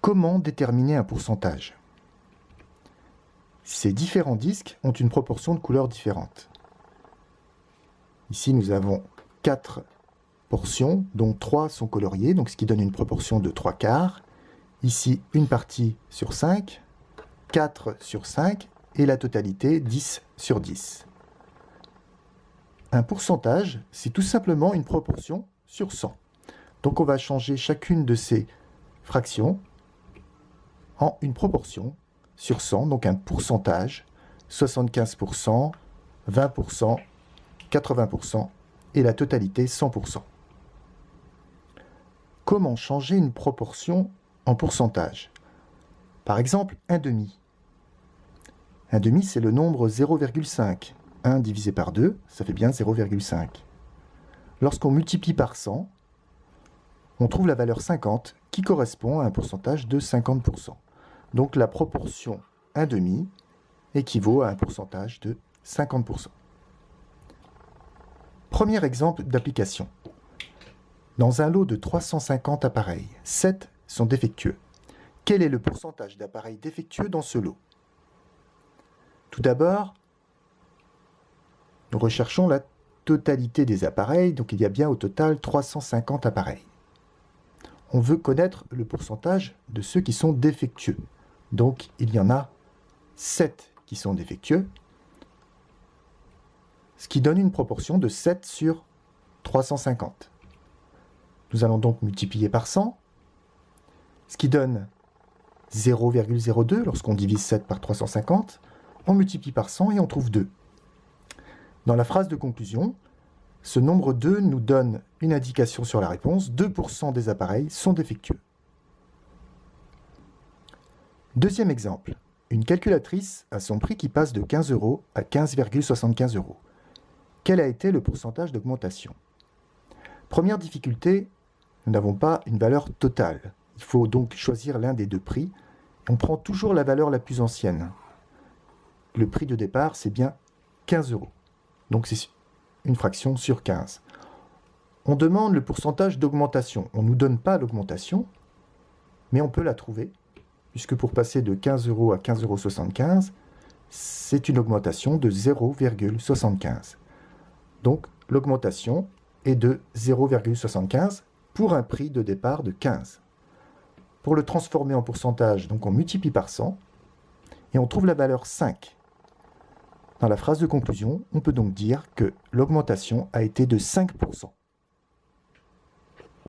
Comment déterminer un pourcentage? Ces différents disques ont une proportion de couleurs différentes. Ici, nous avons 4 portions, dont 3 sont coloriées, donc ce qui donne une proportion de 3 quarts. Ici, une partie sur 5, 4 sur 5, et la totalité 10 sur 10. Un pourcentage, c'est tout simplement une proportion sur 100. Donc on va changer chacune de ces fractions en une proportion sur 100, donc un pourcentage, 75%, 20%, 80% et la totalité 100%. Comment changer une proportion en pourcentage? Par exemple, un demi. Un demi, c'est le nombre 0,5. 1 divisé par 2, ça fait bien 0,5. Lorsqu'on multiplie par 100, on trouve la valeur 50 qui correspond à un pourcentage de 50%. Donc la proportion 1 demi équivaut à un pourcentage de 50%. Premier exemple d'application. Dans un lot de 350 appareils, 7 sont défectueux. Quel est le pourcentage d'appareils défectueux dans ce lot? Tout d'abord, nous recherchons la totalité des appareils, donc il y a bien au total 350 appareils. On veut connaître le pourcentage de ceux qui sont défectueux. Donc il y en a 7 qui sont défectueux, ce qui donne une proportion de 7 sur 350. Nous allons donc multiplier par 100, ce qui donne 0,02 lorsqu'on divise 7 par 350. On multiplie par 100 et on trouve 2. Dans la phrase de conclusion, ce nombre 2 nous donne une indication sur la réponse. 2% des appareils sont défectueux. Deuxième exemple. Une calculatrice a son prix qui passe de 15 € à 15,75 €. Quel a été le pourcentage d'augmentation? Première difficulté, nous n'avons pas une valeur totale. Il faut donc choisir l'un des deux prix. On prend toujours la valeur la plus ancienne. Le prix de départ, c'est bien 15 €. Donc c'est une fraction sur 15. On demande le pourcentage d'augmentation. On ne nous donne pas l'augmentation, mais on peut la trouver, puisque pour passer de 15 € à 15,75 €, c'est une augmentation de 0,75. Donc l'augmentation est de 0,75 pour un prix de départ de 15. Pour le transformer en pourcentage, donc on multiplie par 100 et on trouve la valeur 5. Dans la phrase de conclusion, on peut donc dire que l'augmentation a été de 5%.